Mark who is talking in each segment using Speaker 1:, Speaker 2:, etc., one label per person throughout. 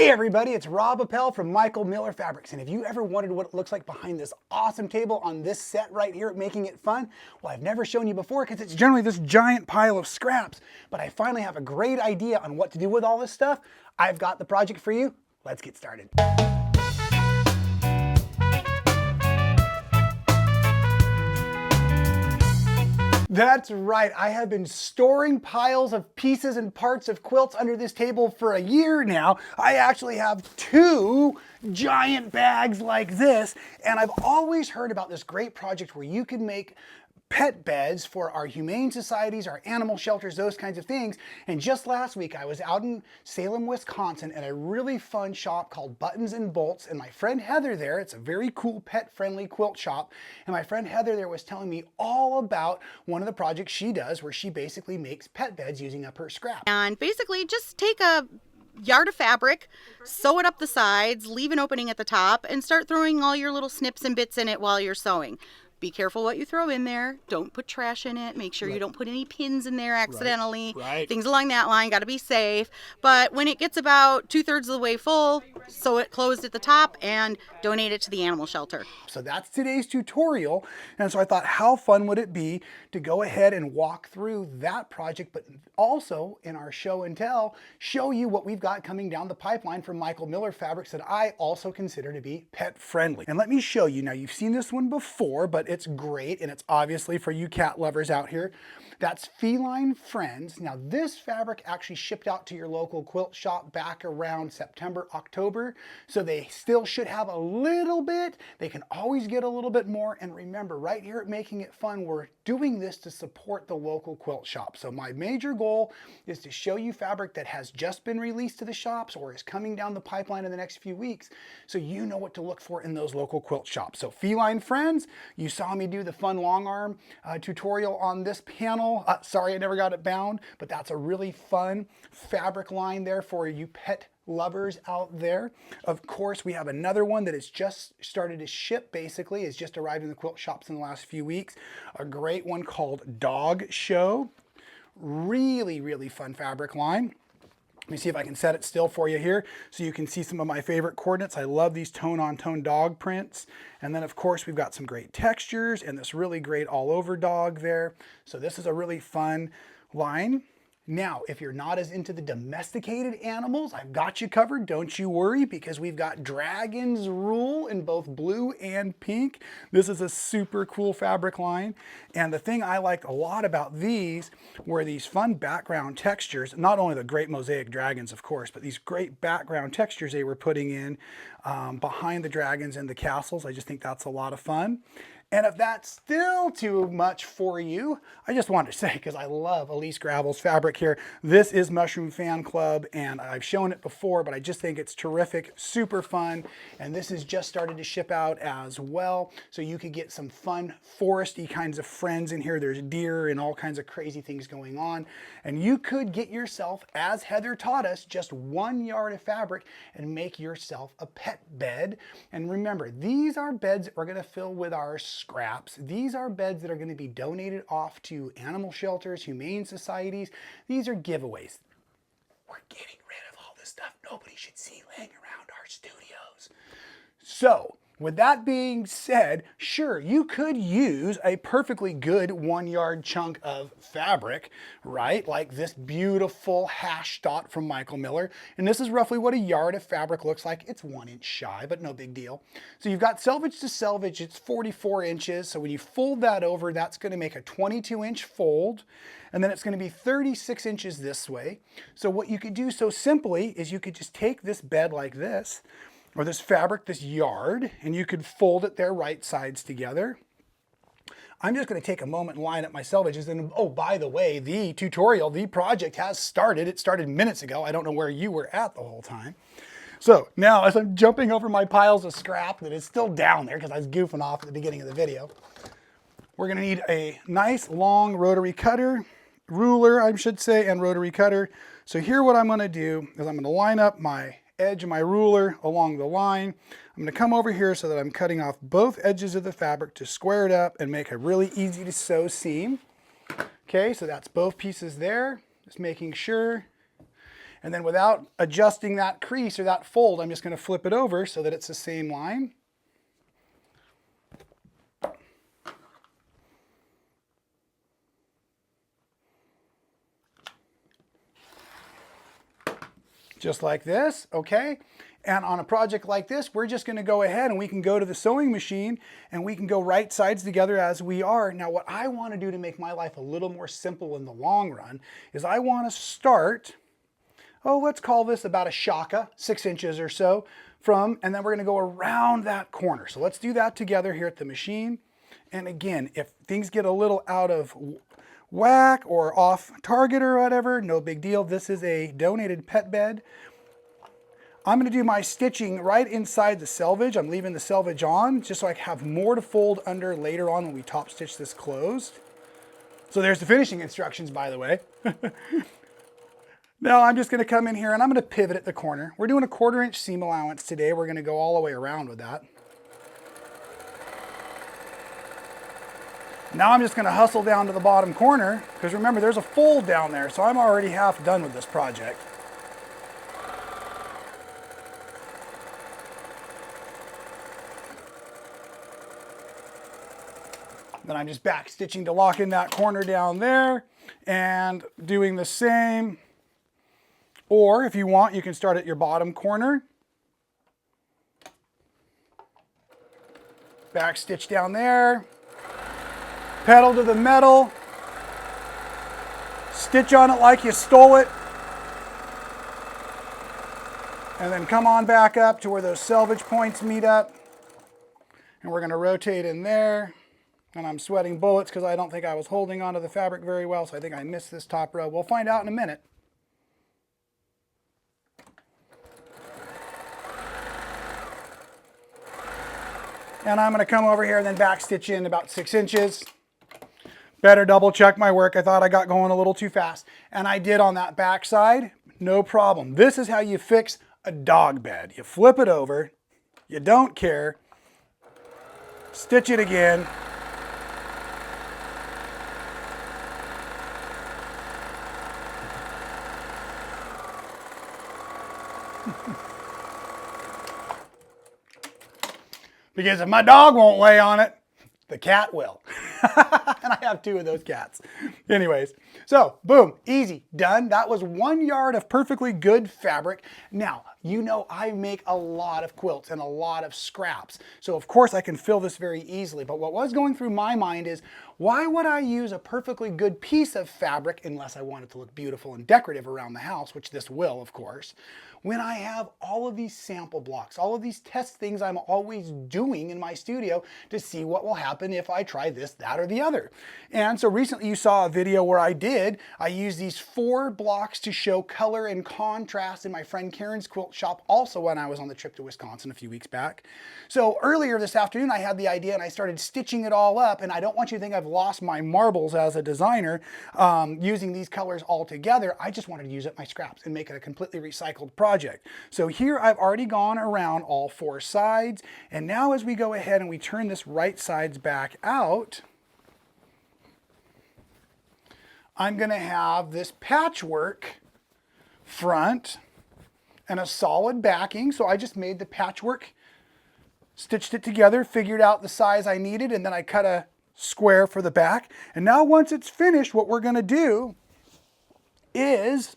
Speaker 1: Hey everybody, it's Rob Appel from Michael Miller Fabrics, and if you ever wondered what it looks like behind this awesome table on this set right here at Making It Fun, well, I've never shown you before because it's generally this giant pile of scraps, but I finally have a great idea on what to do with all this stuff. I've got the project for you. Let's get started. That's right, I have been storing piles of pieces and parts of quilts under this table for a year now. I actually have two giant bags like this, and I've always heard about this great project where you can make pet beds for our humane societies, our animal shelters, those kinds of things. And just last week I was out in Salem, Wisconsin at a really fun shop called Buttons and Bolts, and my friend Heather there, it's a very cool pet-friendly quilt shop, and my friend Heather there was telling me all about one of the projects she does where she basically makes pet beds using up her scrap.
Speaker 2: And basically just take a yard of fabric, sew it up the sides, leave an opening at the top, and start throwing all your little snips and bits in it while you're sewing. Be careful what you throw in there. Don't put trash in it. Make sure you don't put any pins in there accidentally.
Speaker 1: Right.
Speaker 2: Things along that line. Got to be safe. But when it gets about 2/3 of the way full, sew it closed at the top and donate it to the animal shelter.
Speaker 1: So that's today's tutorial. And so I thought, how fun would it be to go ahead and walk through that project, but also in our show and tell, show you what we've got coming down the pipeline from Michael Miller Fabrics that I also consider to be pet friendly. And let me show you. Now, you've seen this one before, but it's great, and it's obviously for you cat lovers out here. That's Feline Friends. Now, this fabric actually shipped out to your local quilt shop back around September, October, so they still should have a little bit. They can always get a little bit more, and remember, right here at Making It Fun, we're doing this to support the local quilt shop. So my major goal is to show you fabric that has just been released to the shops or is coming down the pipeline in the next few weeks, so you know what to look for in those local quilt shops. So Feline Friends, you saw me do the fun long arm tutorial on this panel. Sorry, I never got it bound, but that's a really fun fabric line there for you pet lovers out there. Of course, we have another one that has just started to ship, basically. It's just arrived in the quilt shops in the last few weeks. A great one called Dog Show. Really, really fun fabric line. Let me see if I can set it still for you here so you can see some of my favorite coordinates. I love these tone-on-tone dog prints. And then, of course, we've got some great textures and this really great all-over dog there. So this is a really fun line. Now, if you're not as into the domesticated animals, I've got you covered. Don't you worry, because we've got Dragons Rule in both blue and pink. This is a super cool fabric line. And the thing I liked a lot about these were these fun background textures. Not only the great mosaic dragons, of course, but these great background textures they were putting in behind the dragons and the castles. I just think that's a lot of fun. And if that's still too much for you, I just wanted to say, because I love Elise Gravel's fabric here, this is Mushroom Fan Club, and I've shown it before, but I just think it's terrific, super fun, and this has just started to ship out as well, so you could get some fun foresty kinds of friends in here. There's deer and all kinds of crazy things going on, and you could get yourself, as Heather taught us, just 1 yard of fabric and make yourself a pet bed. And remember, these are beds that we're going to fill with our scraps. These are beds that are going to be donated off to animal shelters, humane societies. These are giveaways. We're getting rid of all this stuff nobody should see laying around our studios. So, with that being said, sure, you could use a perfectly good 1 yard chunk of fabric, right? Like this beautiful hash dot from Michael Miller. And this is roughly what a yard of fabric looks like. It's 1 inch shy, but no big deal. So you've got selvage to selvage, it's 44 inches. So when you fold that over, that's gonna make a 22-inch fold. And then it's gonna be 36 inches this way. So what you could do so simply is you could just take this bed like this, or this fabric, this yard, and you could fold it there right sides together. I'm just going to take a moment and line up my selvages. And oh, by the way, the tutorial, the project has started. It started minutes ago. I don't know where you were at the whole time. So now as I'm jumping over my piles of scrap that is still down there because I was goofing off at the beginning of the video, we're going to need a nice long rotary cutter, ruler, I should say, and rotary cutter. So here what I'm going to do is I'm going to line up my edge of my ruler along the line. I'm going to come over here so that I'm cutting off both edges of the fabric to square it up and make a really easy to sew seam. Okay, so that's both pieces there. Just making sure. And then without adjusting that crease or that fold, I'm just going to flip it over so that it's the same line. Just like this, okay? And on a project like this, we're just going to go ahead and we can go to the sewing machine and we can go right sides together as we are. Now, what I want to do to make my life a little more simple in the long run is I want to start, let's call this about a shaka, 6 inches or so from, and then we're going to go around that corner. So let's do that together here at the machine. And again, if things get a little out of whack or off target or whatever, no big deal. This is a donated pet bed. I'm going to do my stitching right inside the selvage. I'm leaving the selvage on just so I have more to fold under later on when we top stitch this closed. So there's the finishing instructions, by the way. Now I'm just going to come in here and I'm going to pivot at the corner. We're doing a 1/4 inch seam allowance today. We're going to go all the way around with that. Now I'm just going to hustle down to the bottom corner because remember there's a fold down there, so I'm already half done with this project. Then I'm just back stitching to lock in that corner down there and doing the same. Or if you want, you can start at your bottom corner. Back stitch down there. Pedal to the metal, stitch on it like you stole it, and then come on back up to where those selvage points meet up. And we're going to rotate in there. And I'm sweating bullets because I don't think I was holding onto the fabric very well, so I think I missed this top row. We'll find out in a minute. And I'm going to come over here and then back stitch in about 6 inches. Better double check my work. I thought I got going a little too fast. And I did on that back side, no problem. This is how you fix a dog bed. You flip it over, you don't care, stitch it again. Because if my dog won't lay on it, the cat will. And I have 2 of those cats. Anyways, so boom, easy, done. That was 1 yard of perfectly good fabric. Now, you know I make a lot of quilts and a lot of scraps. So of course I can fill this very easily. But what was going through my mind is, why would I use a perfectly good piece of fabric, unless I want it to look beautiful and decorative around the house, which this will, of course, when I have all of these sample blocks, all of these test things I'm always doing in my studio to see what will happen if I try this, that, or the other. And so recently you saw a video where I used these 4 blocks to show color and contrast in my friend Karen's quilt shop, also when I was on the trip to Wisconsin a few weeks back. So earlier this afternoon I had the idea and I started stitching it all up, and I don't want you to think I've lost my marbles as a designer using these colors all together. I just wanted to use up my scraps and make it a completely recycled project. So here I've already gone around all 4 sides, and now as we go ahead and we turn this right sides back out, I'm going to have this patchwork front and a solid backing. So I just made the patchwork, stitched it together, figured out the size I needed, and then I cut a square for the back. And now once it's finished, what we're going to do is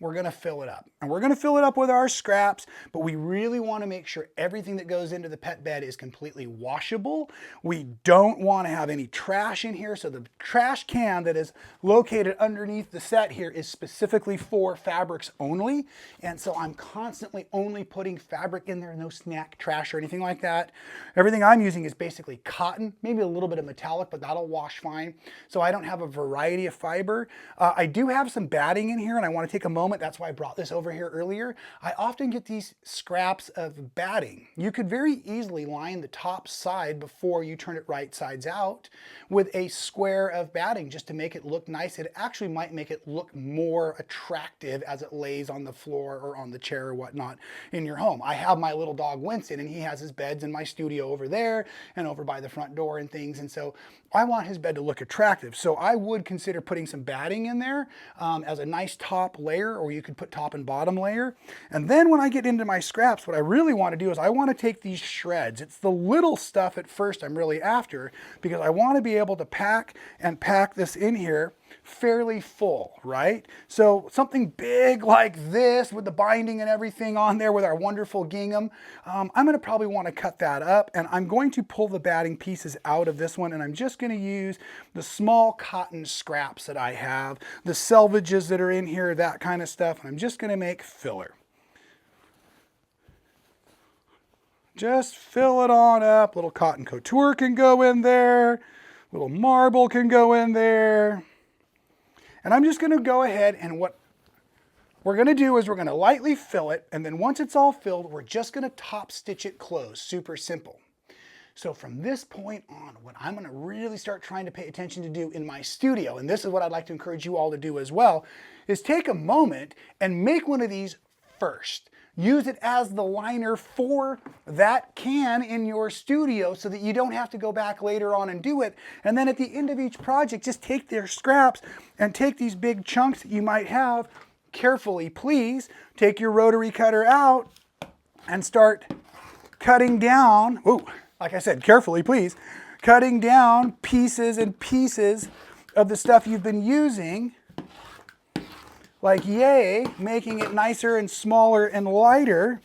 Speaker 1: we're going to fill it up. And we're going to fill it up with our scraps, but we really want to make sure everything that goes into the pet bed is completely washable. We don't want to have any trash in here, so the trash can that is located underneath the set here is specifically for fabrics only. And so I'm constantly only putting fabric in there, no snack trash or anything like that. Everything I'm using is basically cotton, maybe a little bit of metallic, but that'll wash fine. So I don't have a variety of fiber. I do have some batting in here, and I want to take a moment. That's why I brought this over here earlier. I often get these scraps of batting. You could very easily line the top side before you turn it right sides out with a square of batting just to make it look nice. It actually might make it look more attractive as it lays on the floor or on the chair or whatnot in your home. I have my little dog Winston, and he has his beds in my studio over there and over by the front door and things. And so I want his bed to look attractive. So I would consider putting some batting in there as a nice top layer or you could put top and bottom layer. And then when I get into my scraps, what I really want to do is I want to take these shreds. It's the little stuff at first I'm really after, because I want to be able to pack this in here fairly full, right? So something big like this with the binding and everything on there with our wonderful gingham, I'm going to probably want to cut that up, and I'm going to pull the batting pieces out of this one, and I'm just going to use the small cotton scraps that I have, the selvages that are in here, that kind of stuff, and I'm just going to make filler. Just fill it on up. Little cotton couture can go in there. Little marble can go in there. And I'm just going to go ahead, and what we're going to do is we're going to lightly fill it, and then once it's all filled, we're just going to top stitch it closed. Super simple. So from this point on, what I'm going to really start trying to pay attention to do in my studio, and this is what I'd like to encourage you all to do as well, is take a moment and make one of these first. Use it as the liner for that can in your studio so that you don't have to go back later on and do it. And then at the end of each project, just take their scraps and take these big chunks that you might have. Carefully, please, take your rotary cutter out and start cutting down. Ooh, like I said, carefully, please. Cutting down pieces and pieces of the stuff you've been using. Like yay, making it nicer and smaller and lighter.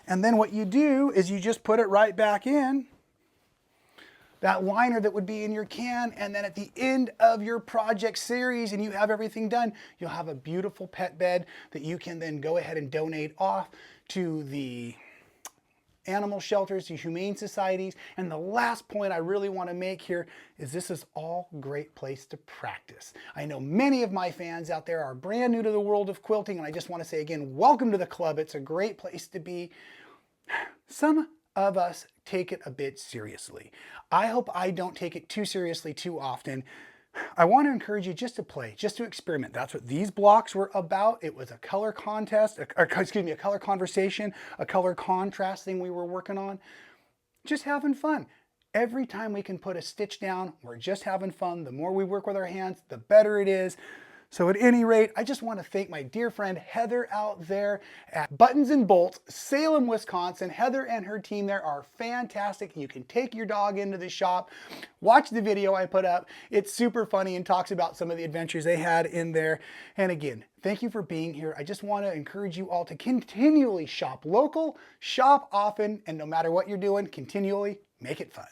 Speaker 1: And then what you do is you just put it right back in, that liner that would be in your can, and then at the end of your project series and you have everything done, you'll have a beautiful pet bed that you can then go ahead and donate off to the animal shelters, the humane societies. And the last point I really want to make here is this is all a great place to practice. I know many of my fans out there are brand new to the world of quilting, and I just want to say again, welcome to the club. It's a great place to be. Some of us take it a bit seriously. I hope I don't take it too seriously too often. I want to encourage you just to play, just to experiment. That's what these blocks were about. It was a color contest, a color conversation, a color contrast thing we were working on. Just having fun. Every time we can put a stitch down, we're just having fun. The more we work with our hands, the better it is. So at any rate, I just want to thank my dear friend Heather out there at Buttons and Bolts, Salem, Wisconsin. Heather and her team there are fantastic. You can take your dog into the shop, watch the video I put up. It's super funny and talks about some of the adventures they had in there. And again, thank you for being here. I just want to encourage you all to continually shop local, shop often, and no matter what you're doing, continually make it fun.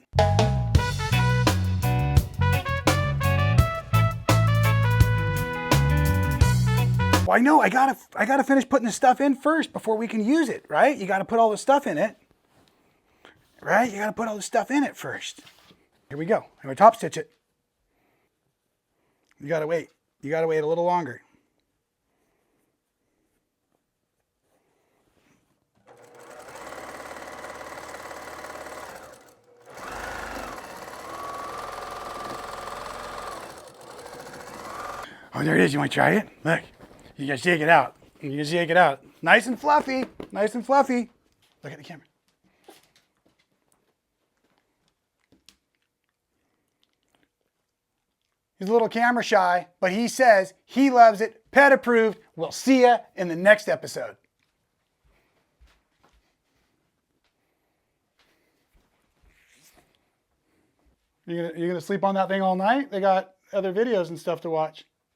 Speaker 1: Well, I know I gotta finish putting the stuff in first before we can use it, right? You gotta put all the stuff in it, right? You gotta put all the stuff in it first. Here we go. I'm gonna top stitch it. You gotta wait. You gotta wait a little longer. Oh, there it is. You want to try it? Look. You gotta shake it out. You can shake it out. Nice and fluffy. Nice and fluffy. Look at the camera. He's a little camera shy, but he says he loves it. Pet approved. We'll see ya in the next episode. You gonna sleep on that thing all night? They got other videos and stuff to watch.